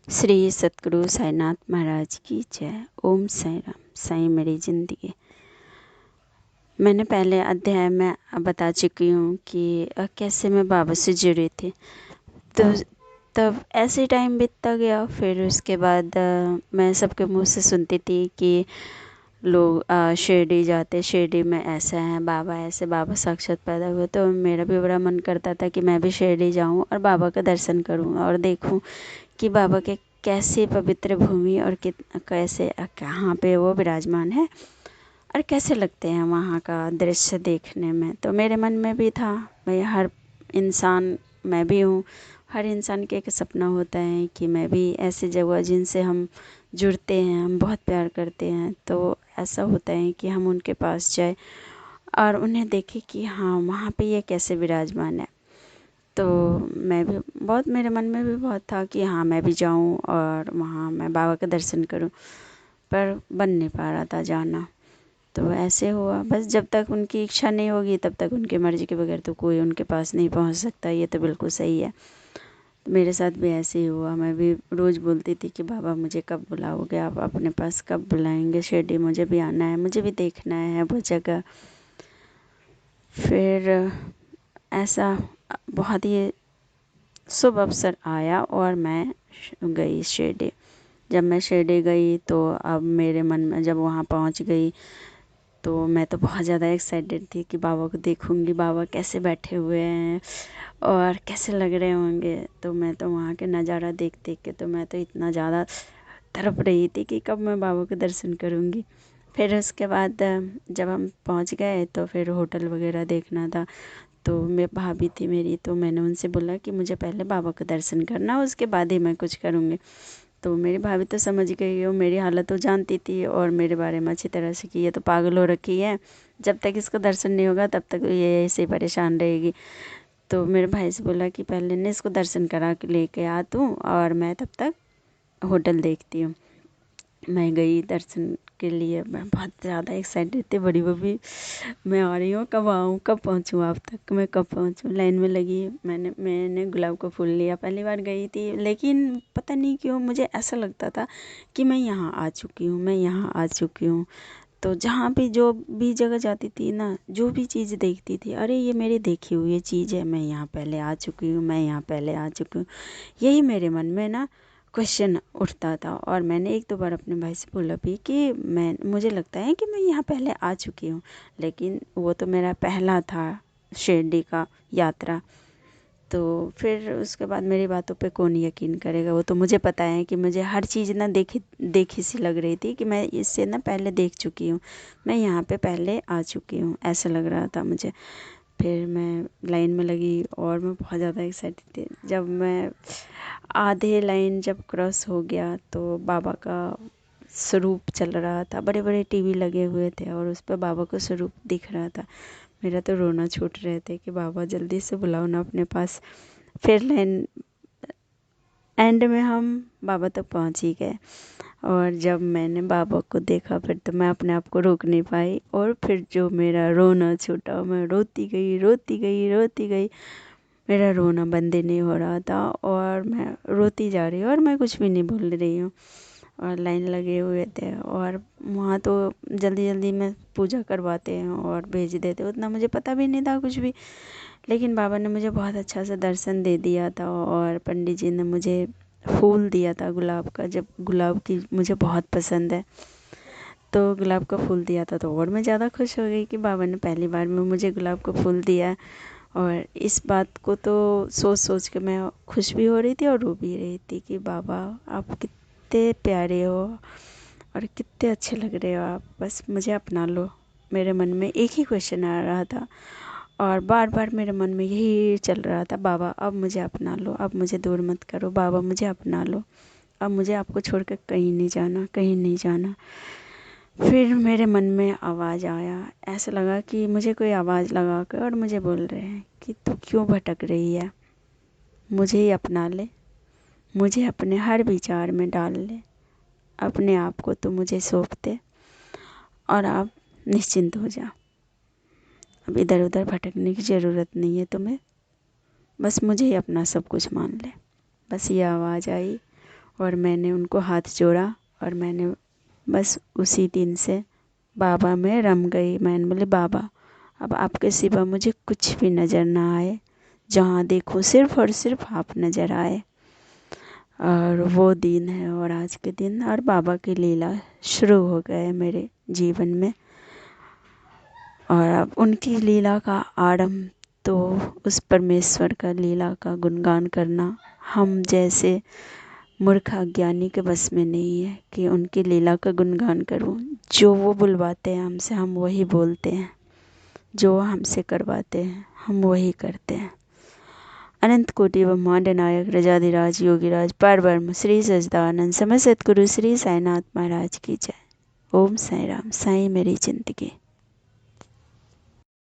श्री सतगुरु साईनाथ महाराज की जय। ओम साई राम। साईं मेरी ज़िंदगी। मैंने पहले अध्याय में बता चुकी हूँ कि कैसे मैं बाबा से जुड़ी थी। तो तब ऐसे टाइम बीतता गया। फिर उसके बाद मैं सबके मुंह से सुनती थी कि लोग शिरडी जाते, शिरडी में ऐसा है, बाबा ऐसे, बाबा साक्षात पैदा हुए। तो मेरा भी बड़ा मन करता था कि मैं भी शिरडी जाऊँ और बाबा का दर्शन करूँ और देखूँ कि बाबा के कैसी पवित्र भूमि और कैसे कहाँ पे वो विराजमान है और कैसे लगते हैं वहाँ का दृश्य देखने में। तो मेरे मन में भी था, भाई हर इंसान, मैं भी हूँ, हर इंसान के एक सपना होता है कि मैं भी ऐसी जगह जिनसे हम जुड़ते हैं, हम बहुत प्यार करते हैं, तो ऐसा होता है कि हम उनके पास जाए और उन्हें देखें कि हाँ वहाँ पे ये कैसे विराजमान है। तो मैं भी बहुत, मेरे मन में भी बहुत था कि हाँ मैं भी जाऊँ और वहाँ मैं बाबा का दर्शन करूँ, पर बन नहीं पा रहा था जाना। तो ऐसे हुआ, बस जब तक उनकी इच्छा नहीं होगी तब तक उनकी मर्ज़ी के बगैर तो कोई उनके पास नहीं पहुँच सकता। ये तो बिल्कुल सही है। तो मेरे साथ भी ऐसे ही हुआ। मैं भी रोज़ बोलती थी कि बाबा मुझे कब बुलाओगे, आप अपने पास कब बुलाएंगे, शिरडी मुझे भी आना है, मुझे भी देखना है वो जगह। फिर ऐसा बहुत ही शुभ अवसर आया और मैं गई शिरडी। जब मैं शिरडी गई तो अब मेरे मन में, जब वहाँ पहुँच गई तो मैं तो बहुत ज़्यादा एक्साइटेड थी कि बाबा को देखूँगी, बाबा कैसे बैठे हुए हैं और कैसे लग रहे होंगे। तो मैं तो वहाँ के नज़ारा देख देख के तो मैं तो इतना ज़्यादा तड़प रही थी कि कब मैं बाबा के दर्शन करूँगी। फिर उसके बाद जब हम पहुँच गए तो फिर होटल वगैरह देखना था। तो मैं भाभी थी मेरी, तो मैंने उनसे बोला कि मुझे पहले बाबा का दर्शन करना, उसके बाद ही मैं कुछ करूँगी। तो मेरी भाभी तो समझ गई, वो मेरी हालत तो जानती थी और मेरे बारे में अच्छी तरह से कि ये तो पागल हो रखी है, जब तक इसका दर्शन नहीं होगा तब तक ये ऐसे ही परेशान रहेगी। तो मेरे भाई से बोला कि पहले ने इसको दर्शन करा के लेके आ तू और मैं तब तक होटल देखती हूँ। मैं गई दर्शन के लिए। मैं बहुत ज़्यादा एक्साइटेड थी, बड़ी बबी मैं आ रही हूँ, कब आऊँ, कब पहुँचूँ आप तक, मैं कब पहुँचूँ। लाइन में लगी, मैंने गुलाब का फूल लिया। पहली बार गई थी, लेकिन पता नहीं क्यों मुझे ऐसा लगता था कि मैं यहाँ आ चुकी हूँ, मैं यहाँ आ चुकी हूँ। तो जहाँ भी, जो भी जगह जाती थी ना, जो भी चीज़ देखती थी, अरे ये मेरी देखी हुई चीज़ है, मैं यहाँ पहले आ चुकी हूँ, मैं यहाँ पहले आ चुकी हूँ। यही मेरे मन में ना क्वेश्चन उठता था। और मैंने एक दो बार अपने भाई से बोला भी कि मुझे लगता है कि मैं यहाँ पहले आ चुकी हूँ, लेकिन वो तो मेरा पहला था शिरडी का यात्रा। तो फिर उसके बाद मेरी बातों पे कौन यकीन करेगा। वो तो मुझे पता है कि मुझे हर चीज़ ना देखी देखी सी लग रही थी कि मैं इससे ना पहले देख चुकी हूँ, मैं यहाँ पे पहले आ चुकी हूँ, ऐसा लग रहा था मुझे। फिर मैं लाइन में लगी और मैं बहुत ज़्यादा एक्साइटेड थी। जब मैं आधे लाइन जब क्रॉस हो गया तो बाबा का स्वरूप चल रहा था, बड़े बड़े टीवी लगे हुए थे और उस पर बाबा का स्वरूप दिख रहा था। मेरा तो रोना छूट रहे थे कि बाबा जल्दी से बुलाओ ना अपने पास। फिर लाइन एंड में हम बाबा तक पहुंच ही गए। और जब मैंने बाबा को देखा फिर तो मैं अपने आप को रोक नहीं पाई और फिर जो मेरा रोना छूटा, मैं रोती गई, रोती गई, रोती गई। मेरा रोना बंद ही नहीं हो रहा था और मैं रोती जा रही हूँ और मैं कुछ भी नहीं बोल रही हूँ। और लाइन लगे हुए थे और वहाँ तो जल्दी जल्दी में पूजा करवाते हैं और भेज देते, उतना मुझे पता भी नहीं था कुछ भी। लेकिन बाबा ने मुझे बहुत अच्छा सा दर्शन दे दिया था और पंडित जी ने मुझे फूल दिया था गुलाब का। जब गुलाब की मुझे बहुत पसंद है, तो गुलाब का फूल दिया था तो और मैं ज़्यादा खुश हो गई कि बाबा ने पहली बार में मुझे गुलाब का फूल दिया। और इस बात को तो सोच सोच के मैं खुश भी हो रही थी और रो भी रही थी कि बाबा आप कितने प्यारे हो और कितने अच्छे लग रहे हो आप, बस मुझे अपना लो। मेरे मन में एक ही क्वेश्चन आ रहा था और बार बार मेरे मन में यही चल रहा था, बाबा अब मुझे अपना लो, अब मुझे दूर मत करो, बाबा मुझे अपना लो, अब मुझे आपको छोड़ कर कहीं नहीं जाना, कहीं नहीं जाना। फिर मेरे मन में आवाज़ आया, ऐसा लगा कि मुझे कोई आवाज़ लगा कर और मुझे बोल रहे हैं कि तू क्यों भटक रही है, मुझे ही अपना ले, मुझे अपने हर विचार में डाल ले, अपने आप को तू मुझे सौंप दे और आप निश्चिंत हो जा। अब इधर उधर भटकने की ज़रूरत नहीं है तुम्हें, बस मुझे ही अपना सब कुछ मान ले। बस ये आवाज़ आई और मैंने उनको हाथ जोड़ा और मैंने बस उसी दिन से बाबा में रम गई। मैंने बोले बाबा अब आपके सिवा मुझे कुछ भी नज़र ना आए, जहाँ देखो सिर्फ़ और सिर्फ आप नज़र आए। और वो दिन है और आज के दिन और बाबा की लीला शुरू हो गए मेरे जीवन में। और अब उनकी लीला का आरंभ तो उस परमेश्वर का लीला का गुणगान करना हम जैसे मूर्ख अज्ञानी के बस में नहीं है कि उनकी लीला का गुणगान करूं। जो वो बुलवाते हैं हमसे हम वही बोलते हैं, जो हमसे करवाते हैं हम वही करते हैं। अनंत कोटि ब्रह्मांड नायक रजाधिराज योगीराज परब्रह्म श्री सच्चिदानंद समय सतगुरु श्री साईनाथ महाराज की जय। ओम साई राम। साईं मेरी जिंदगी।